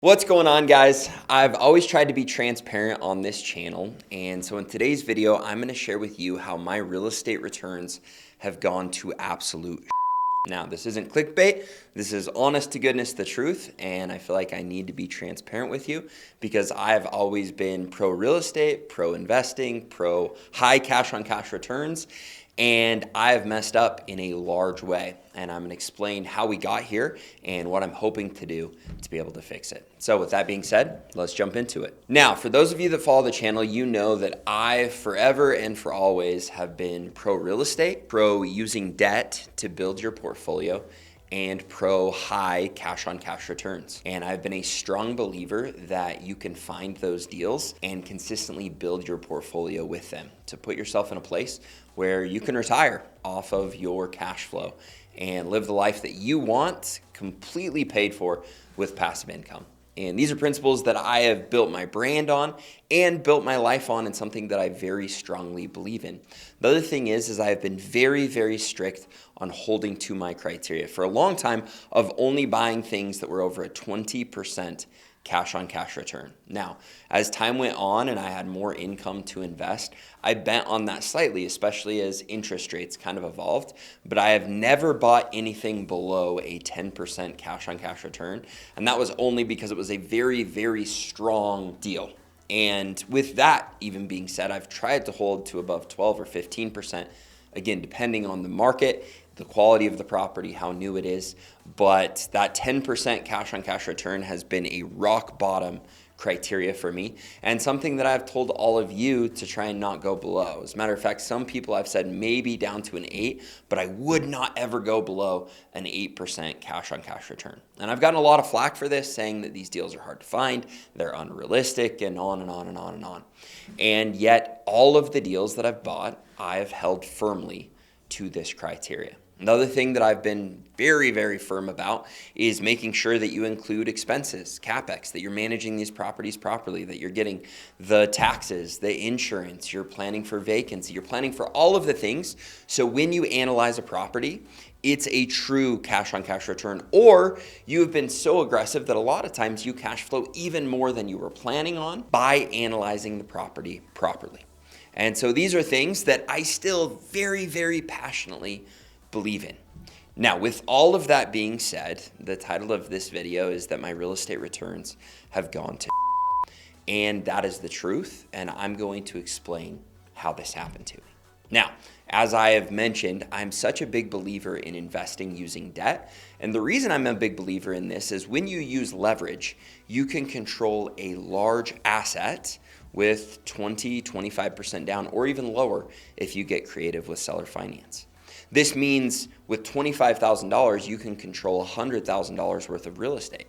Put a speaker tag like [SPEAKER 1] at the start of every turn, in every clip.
[SPEAKER 1] What's going on, guys? I've always tried to be transparent on this channel, and so in today's video, I'm going to share with you how my real estate returns have gone to absolute. Now, this isn't clickbait. This is honest to goodness the truth, and I feel like I need to be transparent with you because I've always been pro real estate, pro investing, pro high cash on cash returns, and I've messed up in a large way. And I'm going to explain how we got here and what I'm hoping to do to be able to fix it. So with that being said, let's jump into it. Now, for those of you that follow the channel, you know that I forever and for always have been pro real estate, pro using debt to build your portfolio, and pro high cash on cash returns. And I've been a strong believer that you can find those deals and consistently build your portfolio with them to put yourself in a place where you can retire off of your cash flow and live the life that you want, completely paid for with passive income. And these are principles that I have built my brand on and built my life on, and something that I very strongly believe in. The other thing is I have been very, very strict on holding to my criteria for a long time of only buying things that were over a 20% cash on cash return. Now, as time went on and I had more income to invest, I bent on that slightly, especially as interest rates kind of evolved, but I have never bought anything below a 10% cash on cash return. And that was only because it was a very, very strong deal. And with that even being said, I've tried to hold to above 12 or 15%, again, depending on the market, the quality of the property, how new it is. But that 10% cash on cash return has been a rock bottom criteria for me, and something that I've told all of you to try and not go below. As a matter of fact, some people I've said maybe down to an 8, but I would not ever go below an 8% cash on cash return. And I've gotten a lot of flack for this, saying that these deals are hard to find, they're unrealistic, and on and on and on and on. And yet all of the deals that I've bought, I have held firmly to this criteria. Another thing that I've been very, very firm about is making sure that you include expenses, CapEx, that you're managing these properties properly, that you're getting the taxes, the insurance, you're planning for vacancy, you're planning for all of the things. So when you analyze a property, it's a true cash on cash return, or you have been so aggressive that a lot of times you cash flow even more than you were planning on by analyzing the property properly. And so these are things that I still very, very passionately believe in. Now, with all of that being said, the title of this video is that my real estate returns have gone to and that is the truth, and I'm going to explain how this happened to me. Now, as I have mentioned, I'm such a big believer in investing using debt, and the reason I'm a big believer in this is when you use leverage, you can control a large asset with 20, 25% down, or even lower if you get creative with seller finance. This means with $25,000, you can control $100,000 worth of real estate.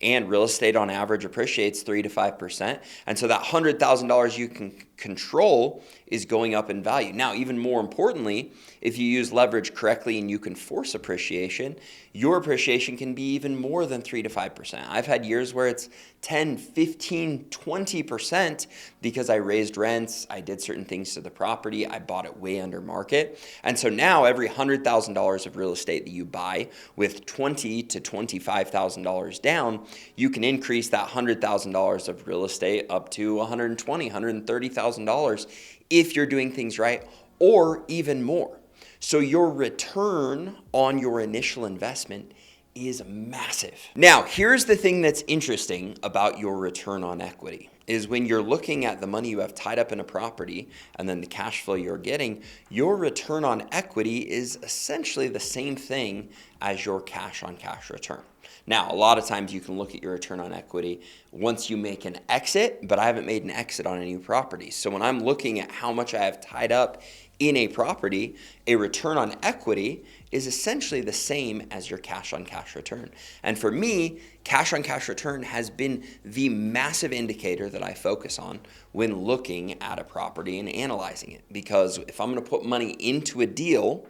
[SPEAKER 1] And real estate on average appreciates 3 to 5%. And so that $100,000 you can control is going up in value. Now, even more importantly, if you use leverage correctly and you can force appreciation, your appreciation can be even more than 3 to 5%. I've had years where it's 10, 15, 20% because I raised rents, I did certain things to the property, I bought it way under market. And so now every $100,000 of real estate that you buy with $20,000 to $25,000 down, you can increase that $100,000 of real estate up to $120,000, $130,000 if you're doing things right, or even more. So your return on your initial investment is massive. Now, here's the thing that's interesting about your return on equity is when you're looking at the money you have tied up in a property and then the cash flow you're getting, your return on equity is essentially the same thing as your cash on cash return. Now, a lot of times you can look at your return on equity once you make an exit, but I haven't made an exit on any property. So when I'm looking at how much I have tied up in a property, a return on equity is essentially the same as your cash on cash return. And for me, cash on cash return has been the massive indicator that I focus on when looking at a property and analyzing it. Because if I'm going to put money into a deal,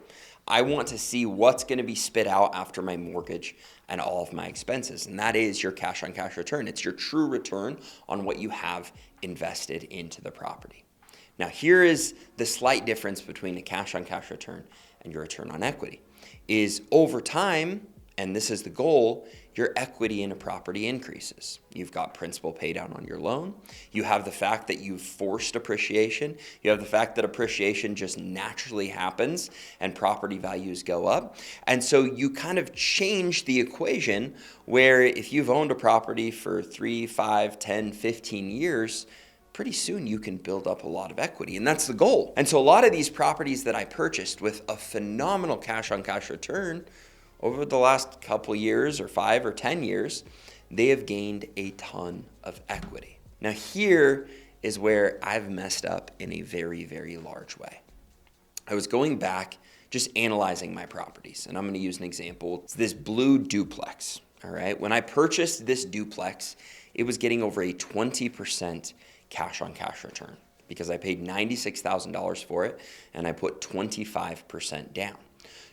[SPEAKER 1] I want to see what's going to be spit out after my mortgage and all of my expenses. And that is your cash on cash return. It's your true return on what you have invested into the property. Now, here is the slight difference between a cash on cash return and your return on equity is over time, and this is the goal, your equity in a property increases. You've got principal pay down on your loan. You have the fact that you've forced appreciation. You have the fact that appreciation just naturally happens and property values go up. And so you kind of change the equation where if you've owned a property for 3, 5, 10, 15 years, pretty soon you can build up a lot of equity, and that's the goal. And so a lot of these properties that I purchased with a phenomenal cash-on-cash return over the last couple years or 5 or 10 years, they have gained a ton of equity. Now here is where I've messed up in a very, very large way. I was going back, just analyzing my properties, and I'm going to use an example. It's this blue duplex, all right? When I purchased this duplex, it was getting over a 20% cash-on-cash return because I paid $96,000 for it, and I put 25% down.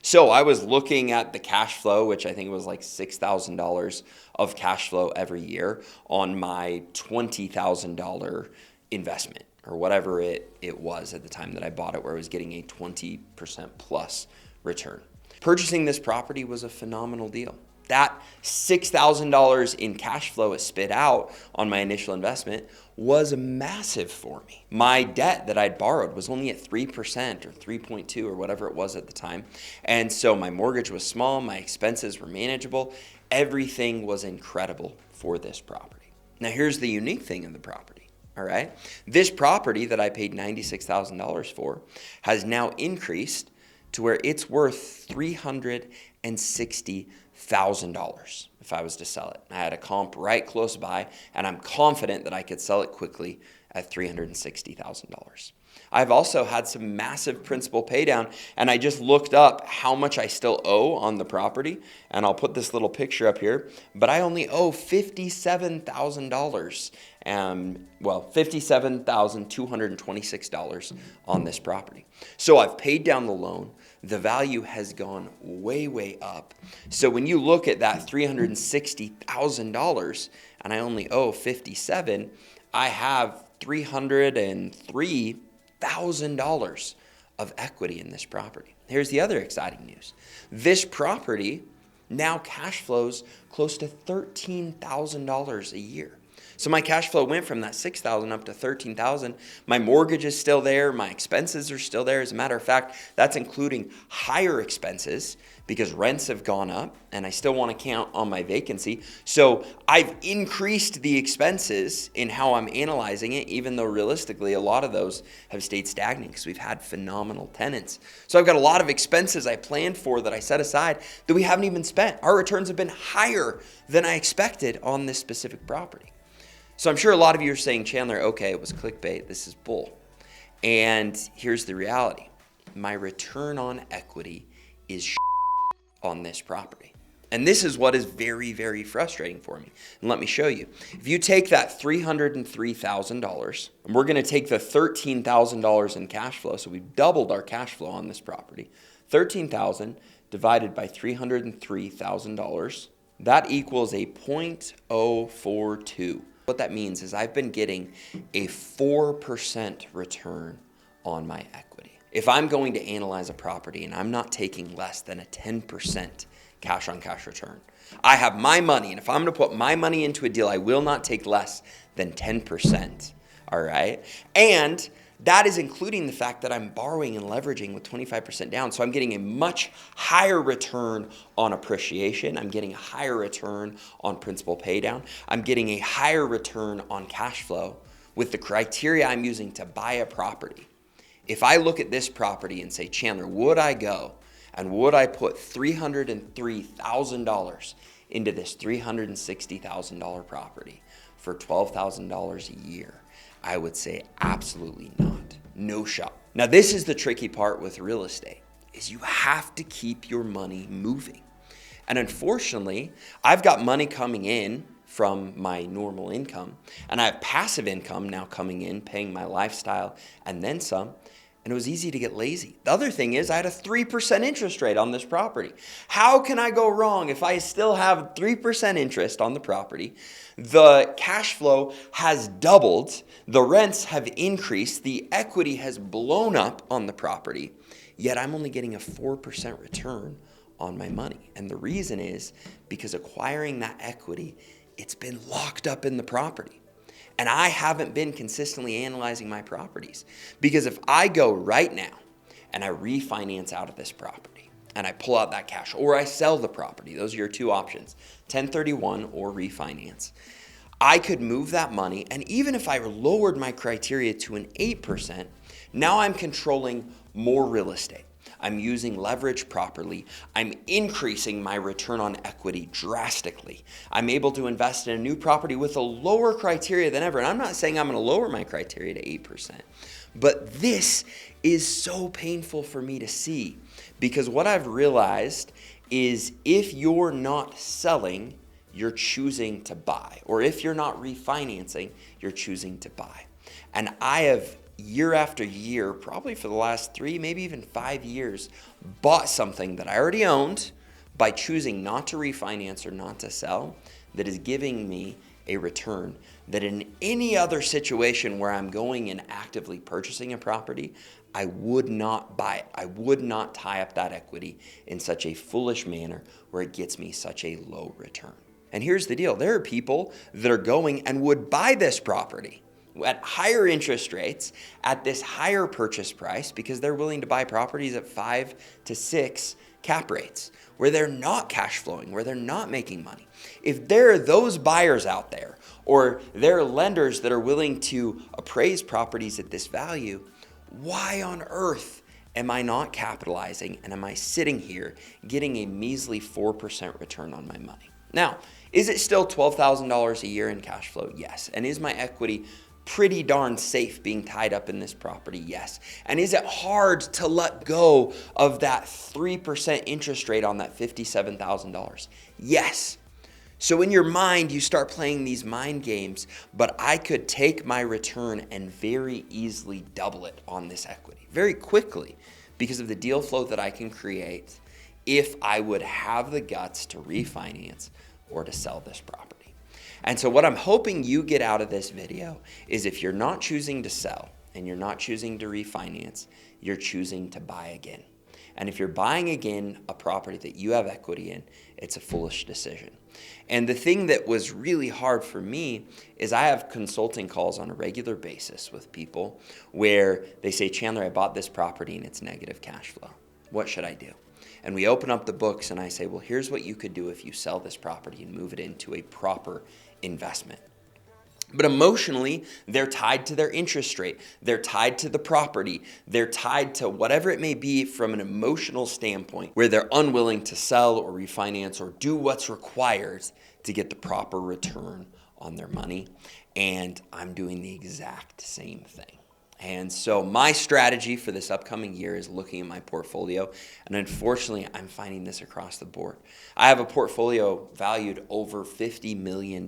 [SPEAKER 1] So I was looking at the cash flow, which I think was like $6,000 of cash flow every year on my $20,000 investment or whatever it was at the time that I bought it, where I was getting a 20% plus return. Purchasing this property was a phenomenal deal. That $6,000 in cash flow it spit out on my initial investment was massive for me. My debt that I'd borrowed was only at 3% or 3.2 or whatever it was at the time. And so my mortgage was small, my expenses were manageable. Everything was incredible for this property. Now here's the unique thing in the property, all right? This property that I paid $96,000 for has now increased to where it's worth $360,000 if I was to sell it. I had a comp right close by, and I'm confident that I could sell it quickly at $360,000. I've also had some massive principal pay down, and I just looked up how much I still owe on the property, and I'll put this little picture up here, but I only owe $57,000, $57,226 on this property. So I've paid down the loan. The value has gone way, way up. So when you look at that $360,000 and I only owe $57,000, I have $303,000 of equity in this property. Here's the other exciting news. This property now cash flows close to $13,000 a year. So my cash flow went from that $6,000 up to $13,000. My mortgage is still there. My expenses are still there. As a matter of fact, that's including higher expenses because rents have gone up, and I still want to count on my vacancy. So I've increased the expenses in how I'm analyzing it, even though realistically a lot of those have stayed stagnant because we've had phenomenal tenants. So I've got a lot of expenses I planned for that I set aside that we haven't even spent. Our returns have been higher than I expected on this specific property. So I'm sure a lot of you are saying, Chandler, okay, it was clickbait. This is bull. And here's the reality. My return on equity is on this property. And this is what is very, very frustrating for me. And let me show you. If you take that $303,000, and we're going to take the $13,000 in cash flow, so we've doubled our cash flow on this property, $13,000 divided by $303,000, that equals a 0.042. What that means is I've been getting a 4% return on my equity. If I'm going to analyze a property and I'm not taking less than a 10% cash on cash return, I have my money, and if I'm going to put my money into a deal, I will not take less than 10%, all right? And that is including the fact that I'm borrowing and leveraging with 25% down. So I'm getting a much higher return on appreciation. I'm getting a higher return on principal pay down. I'm getting a higher return on cash flow with the criteria I'm using to buy a property. If I look at this property and say, Chandler, would I go and would I put $303,000 into this $360,000 property for $12,000 a year? I would say absolutely not. No shot. Now, this is the tricky part with real estate, is you have to keep your money moving. And unfortunately, I've got money coming in from my normal income, and I have passive income now coming in, paying my lifestyle, and then some. And it was easy to get lazy. The other thing is I had a 3% interest rate on this property. How can I go wrong if I still have 3% interest on the property? The cash flow has doubled. The rents have increased. The equity has blown up on the property. Yet I'm only getting a 4% return on my money. And the reason is because acquiring that equity, it's been locked up in the property. And I haven't been consistently analyzing my properties. Because if I go right now and I refinance out of this property and I pull out that cash, or I sell the property, those are your two options, 1031 or refinance, I could move that money, and even if I lowered my criteria to an 8%, now I'm controlling more real estate. I'm using leverage properly. I'm increasing my return on equity drastically. I'm able to invest in a new property with a lower criteria than ever. And I'm not saying I'm going to lower my criteria to 8%, but this is so painful for me to see, because what I've realized is if you're not selling, you're choosing to buy. Or if you're not refinancing, you're choosing to buy. And I have year after year, probably for the last 3, maybe even 5 years, bought something that I already owned by choosing not to refinance or not to sell, that is giving me a return that in any other situation where I'm going and actively purchasing a property, I would not buy it. I would not tie up that equity in such a foolish manner where it gets me such a low return. And here's the deal. There are people that are going and would buy this property at higher interest rates, at this higher purchase price, because they're willing to buy properties at 5 to 6 cap rates, where they're not cash flowing, where they're not making money. If there are those buyers out there, or there are lenders that are willing to appraise properties at this value, why on earth am I not capitalizing, and am I sitting here getting a measly 4% return on my money? Now, is it still $12,000 a year in cash flow? Yes. And is my equity pretty darn safe being tied up in this property? Yes. And is it hard to let go of that 3% interest rate on that $57,000? Yes. So in your mind, you start playing these mind games, but I could take my return and very easily double it on this equity very quickly because of the deal flow that I can create if I would have the guts to refinance or to sell this property. And so what I'm hoping you get out of this video is if you're not choosing to sell and you're not choosing to refinance, you're choosing to buy again. And if you're buying again a property that you have equity in, it's a foolish decision. And the thing that was really hard for me is I have consulting calls on a regular basis with people where they say, Chandler, I bought this property and it's negative cash flow. What should I do? And we open up the books and I say, well, here's what you could do if you sell this property and move it into a proper investment. But emotionally, they're tied to their interest rate. They're tied to the property. They're tied to whatever it may be from an emotional standpoint where they're unwilling to sell or refinance or do what's required to get the proper return on their money. And I'm doing the exact same thing. And so my strategy for this upcoming year is looking at my portfolio. And unfortunately, I'm finding this across the board. I have a portfolio valued over $50 million,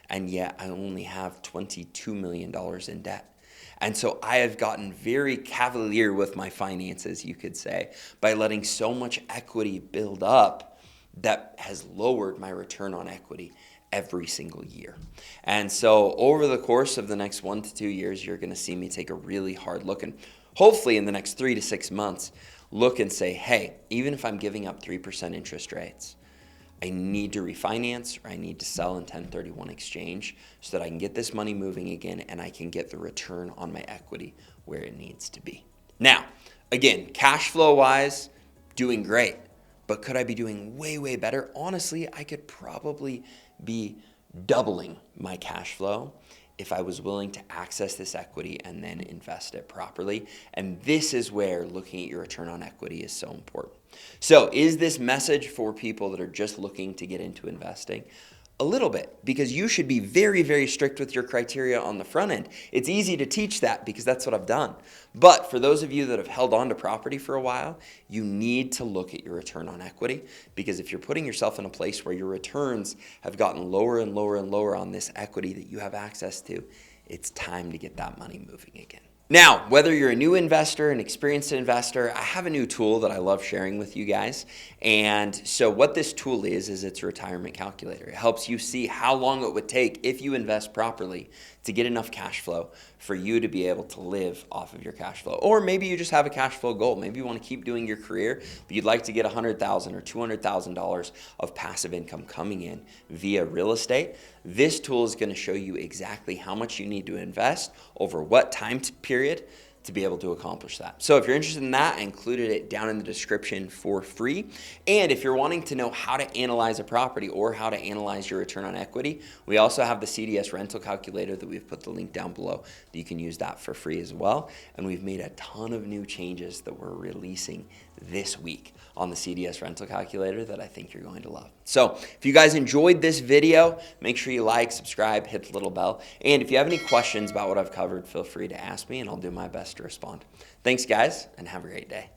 [SPEAKER 1] and yet I only have $22 million in debt. And so I have gotten very cavalier with my finances, you could say, by letting so much equity build up that has lowered my return on equity every single year. And so over the course of the next 1 to 2 years, you're going to see me take a really hard look, and hopefully in the next 3 to 6 months, look and say, hey, even if I'm giving up 3% interest rates, I need to refinance or I need to sell in 1031 exchange so that I can get this money moving again and I can get the return on my equity where it needs to be. Now, again, cash flow wise, doing great. But could I be doing way, way better? Honestly, I could probably be doubling my cash flow if I was willing to access this equity and then invest it properly. And this is where looking at your return on equity is so important. So is this message for people that are just looking to get into investing? A little bit, because you should be very, very strict with your criteria on the front end. It's easy to teach that because that's what I've done. But for those of you that have held on to property for a while, you need to look at your return on equity, because if you're putting yourself in a place where your returns have gotten lower and lower and lower on this equity that you have access to, it's time to get that money moving again. Now, whether you're a new investor, an experienced investor, I have a new tool that I love sharing with you guys. And so what this tool is it's a retirement calculator. It helps you see how long it would take if you invest properly to get enough cash flow for you to be able to live off of your cash flow. Or maybe you just have a cash flow goal. Maybe you want to keep doing your career, but you'd like to get $100,000 or $200,000 of passive income coming in via real estate. This tool is going to show you exactly how much you need to invest over what time period to be able to accomplish that. So if you're interested in that, I included it down in the description for free. And if you're wanting to know how to analyze a property or how to analyze your return on equity, we also have the CDS rental calculator that we've put the link down below. You can use that for free as well. And we've made a ton of new changes that we're releasing this week on the CDS rental calculator that I think you're going to love. So if you guys enjoyed this video, make sure you like, subscribe, hit the little bell. And if you have any questions about what I've covered, feel free to ask me and I'll do my best to respond. Thanks guys, and have a great day.